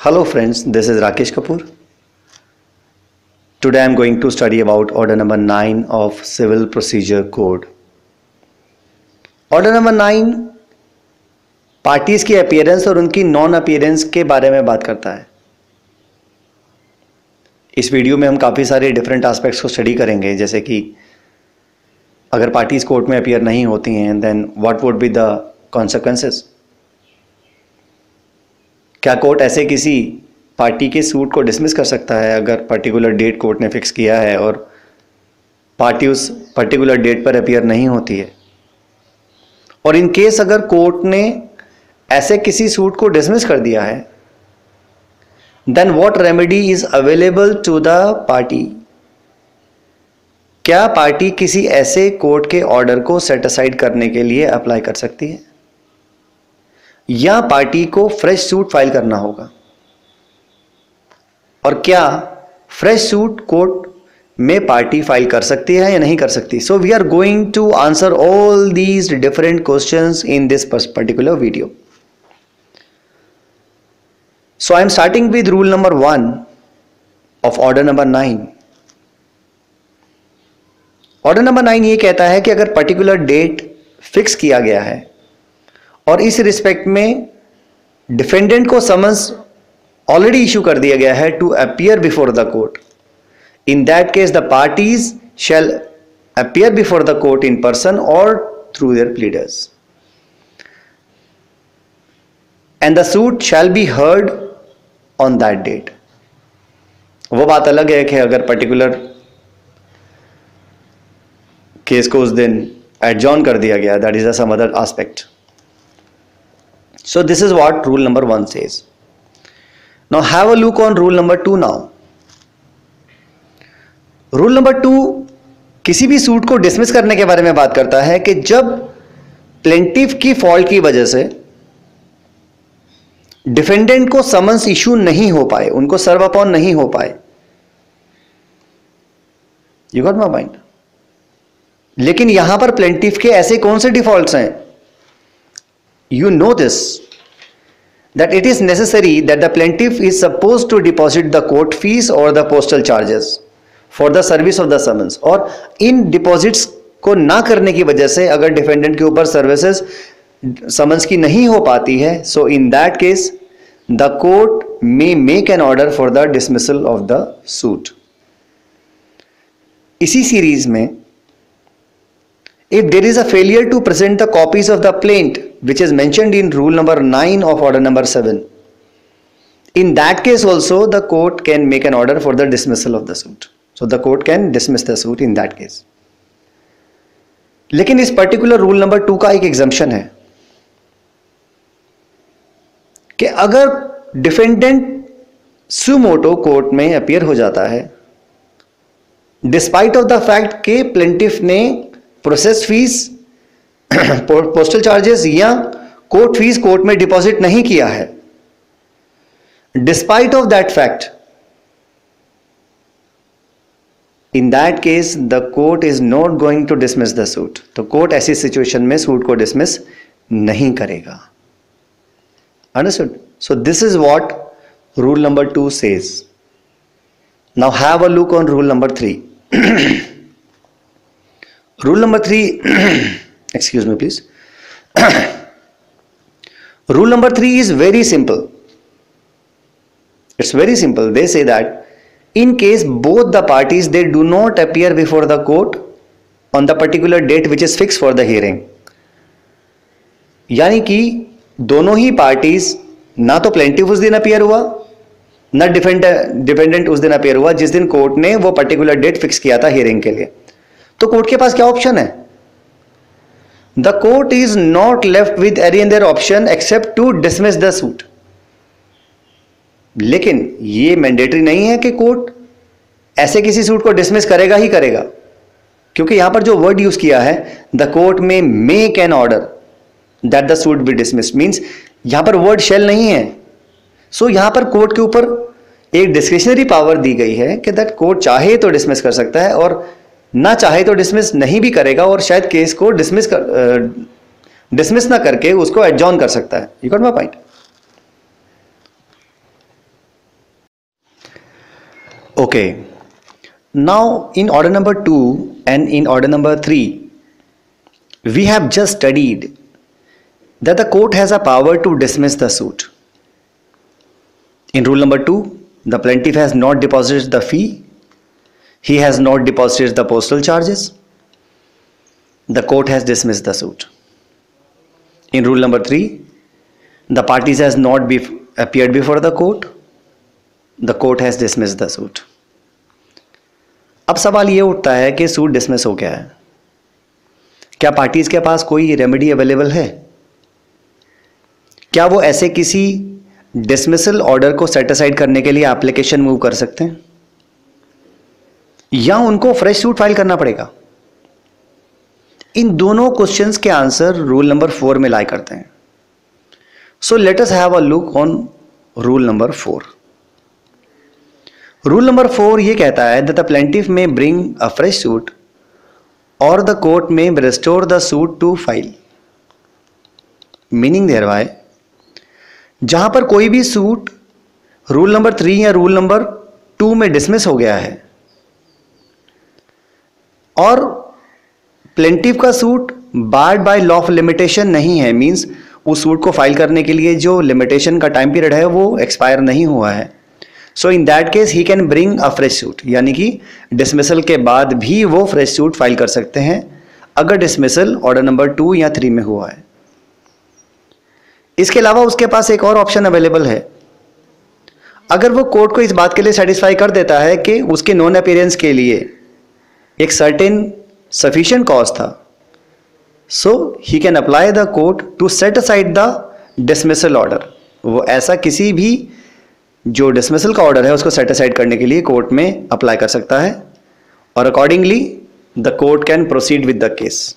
Hello friends, this is Rakesh Kapoor. Today I am going to study about order number 9 of Civil Procedure Code. Order number 9 parties की appearance और उनकी non appearance के बारे में बात करता है। इस वीडियो में हम काफ़ी सारे डिफरेंट एस्पेक्ट्स को स्टडी करेंगे, जैसे कि अगर पार्टीज कोर्ट में अपीयर नहीं होती हैं then what would be the consequences. क्या कोर्ट ऐसे किसी पार्टी के सूट को डिसमिस कर सकता है अगर पर्टिकुलर डेट कोर्ट ने फिक्स किया है और पार्टी उस पर्टिकुलर डेट पर अपीयर नहीं होती है। और इन केस अगर कोर्ट ने ऐसे किसी सूट को डिसमिस कर दिया है then what remedy is available to the party. क्या पार्टी किसी ऐसे कोर्ट के ऑर्डर को सेट असाइड करने के लिए अप्लाई कर सकती है या पार्टी को फ्रेश सूट फाइल करना होगा, और क्या फ्रेश सूट कोर्ट में पार्टी फाइल कर सकती है या नहीं कर सकती। So we are going to answer all these different questions in this particular video. So I am starting with rule number 1 of order number 9। Order number 9 ये कहता है कि अगर पर्टिकुलर डेट फिक्स किया गया है और इस रिस्पेक्ट में डिफेंडेंट को समन्स ऑलरेडी इशू कर दिया गया है to appear before the court, in that case the parties shall appear before the court in person और through their pleaders and the suit shall be heard on that date. वो बात अलग है कि अगर पर्टिकुलर केस को उस दिन एडजॉर्न कर दिया गया, that is a some other aspect. So this is what rule number 1 says. Now have a look on rule number 2 now. Rule number 2 किसी भी सूट को डिसमिस करने के बारे में बात करता है कि जब प्लेंटिफ की फॉल्ट की वजह से डिफेंडेंट को समन्स इशू नहीं हो पाए, उनको सर्व अपॉन नहीं हो पाए। You got my point. लेकिन यहां पर प्लेंटिफ के ऐसे कौन से डिफॉल्ट्स हैं? You know this, that it is necessary that the plaintiff is supposed to deposit the court fees or the postal charges for the service of the summons। और इन deposits को ना करने की वजह से अगर डिफेंडेंट के ऊपर सर्विसेज समन्स की नहीं हो पाती है, so in that case the court may make an order for the dismissal of the suit. इसी सीरीज में if there is a failure to present the copies of the plaint which is mentioned in rule number 9 of order number 7, in that case also the court can make an order for the dismissal of the suit। So the court can dismiss the suit in that case। लेकिन इस particular rule number 2 का एक exemption है कि अगर defendant suo motu court में appear हो जाता है डिस्पाइट ऑफ द फैक्ट के प्लेंटिफ ने प्रोसेस फीस, पोस्टल चार्जेस या कोर्ट फीस कोर्ट में डिपॉजिट नहीं किया है, despite of that fact, in that case the court is not going to dismiss the suit. तो कोर्ट ऐसी सिचुएशन में सूट को डिसमिस नहीं करेगा। Understood? So this is what rule number 2 says. Now have a look on rule number 3। Rule number 3 excuse me please rule number 3 is very simple. It's very simple. They say that in case both the parties they do not appear before the court on the particular date which is fixed for the hearing, यानी कि दोनों ही parties, ना तो plaintiff उस दिन appear हुआ ना defendant उस दिन अपीयर हुआ जिस दिन कोर्ट ने वो पर्टिकुलर डेट फिक्स किया था हियरिंग के लिए। तो कोर्ट के पास क्या ऑप्शन है? The court is not left with any other option except to dismiss the suit. लेकिन ये मैंडेटरी नहीं है कि कोर्ट ऐसे किसी सूट को डिसमिस करेगा ही करेगा, क्योंकि यहां पर जो वर्ड यूज किया है the court may make an order that the suit be dismiss, means यहां पर वर्ड शेल नहीं है। सो यहां पर कोर्ट के ऊपर एक डिस्क्रिशनरी पावर दी गई है कि दैट कोर्ट चाहे तो डिसमिस कर सकता है और ना चाहे तो डिसमिस नहीं भी करेगा, और शायद केस को डिसमिस ना करके उसको एडजॉर्न कर सकता है। You got my point? Okay, now in order number 2 and in order number 3, we have just studied that the court has a power to dismiss the suit. In rule number 2, the plaintiff has not deposited the fee, he has not deposited the postal charges, the court has dismissed the suit. In rule number 3, the parties has not appeared before the court has dismissed the suit. अब सवाल ये उठता है कि suit dismiss हो गया है, क्या पार्टीज के पास कोई रेमेडी अवेलेबल है? क्या वो ऐसे किसी डिसमिसल ऑर्डर को सेटिसाइड करने के लिए एप्लीकेशन मूव कर सकते हैं, या उनको फ्रेश सूट फाइल करना पड़ेगा? इन दोनों क्वेश्चंस के आंसर रूल नंबर 4 में लाई करते हैं. So let us have a look on rule number 4. Rule number 4 ये कहता है that the plaintiff may bring a fresh suit or the court may restore the suit to file. Meaning thereby, जहां पर कोई भी suit rule number 3 या rule number 2 में dismiss हो गया है और प्लेंटिफ का suit barred by law of limitation नहीं है, मींस उस सूट को फाइल करने के लिए जो लिमिटेशन का टाइम पीरियड है वो एक्सपायर नहीं हुआ है. So in that case he can bring a fresh suit, यानी कि डिसमिसल के बाद भी वो फ्रेश सूट फाइल कर सकते हैं अगर डिसमिसल ऑर्डर नंबर 2 या 3 में हुआ है. इसके अलावा उसके पास एक और ऑप्शन अवेलेबल है. अगर वो कोर्ट को इस बात के लिए सेटिस्फाई कर देता है कि उसके नॉन अपीयरेंस के लिए एक सर्टेन सफिशिएंट कॉज था, so he can apply the court to set aside the dismissal order. वो ऐसा किसी भी जो डिसमिसल का ऑर्डर है उसको सेट असाइड करने के लिए कोर्ट में अप्लाई कर सकता है और accordingly the court can proceed with the case.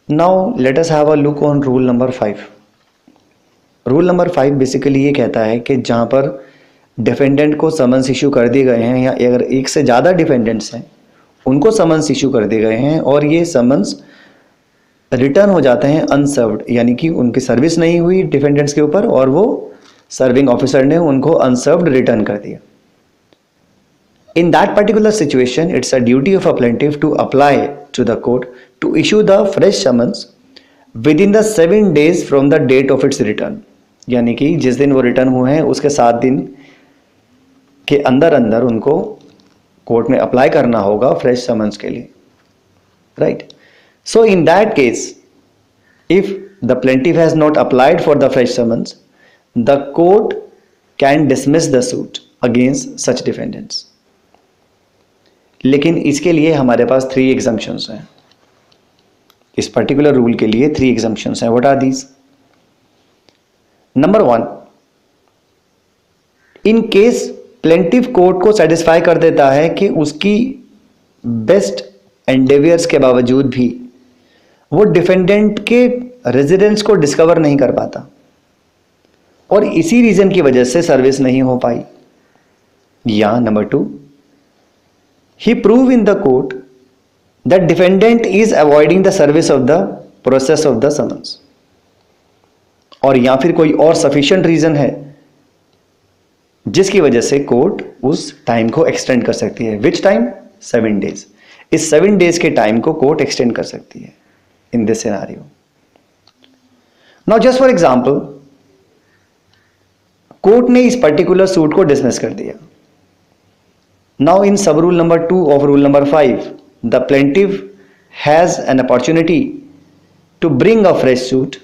Now let us have a look on rule number 5. Rule number 5 basically ये कहता है कि जहां पर डिफेंडेंट को समन्स इशू कर दिए गए हैं या अगर एक से ज़्यादा डिफेंडेंट्स हैं उनको समन्स इशू कर दिए गए हैं और ये समन्स रिटर्न हो जाते हैं अनसर्व्ड, यानी कि उनकी सर्विस नहीं हुई डिफेंडेंट्स के ऊपर और वो सर्विंग ऑफिसर ने उनको अनसर्व्ड रिटर्न कर दिया. In that particular situation it's a duty of a plaintiff to apply to the court to issue the fresh summons within the 7 days from the date of its return. यानी कि जिस दिन वो return हुए हैं उसके 7 दिन के अंदर अंदर उनको कोर्ट में अप्लाई करना होगा फ्रेश समन्स के लिए, right? So in that case, if the plaintiff has not applied for the fresh summons, the court can dismiss the suit against such defendants. लेकिन इसके लिए हमारे पास 3 exemptions हैं. इस particular rule के लिए 3 exemptions हैं. What are these? Number 1, in case plaintiff court को satisfy कर देता है कि उसकी best endeavors के बावजूद भी वो डिफेंडेंट के रेजिडेंस को डिस्कवर नहीं कर पाता और इसी रीजन की वजह से सर्विस नहीं हो पाई. या number 2, he prove in the court that defendant is avoiding the service of the process of the summons. और या फिर कोई और सफिशिएंट रीजन है जिसकी वजह से कोर्ट उस टाइम को एक्सटेंड कर सकती है. Which time? 7 days. इस 7 days के टाइम को कोर्ट एक्सटेंड कर सकती है in this scenario. Now just for example, court ने इस पर्टिकुलर सूट को डिसमिस कर दिया. Now in sub rule number 2 of rule number 5, the plaintiff has an opportunity to bring a fresh suit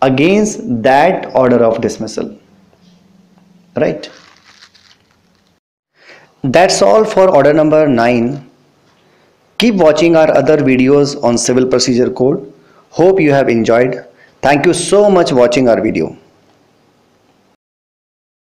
against that order of dismissal, right? That's all for order number 9. Keep watching our other videos on Civil Procedure Code. Hope you have enjoyed. Thank you so much watching our video.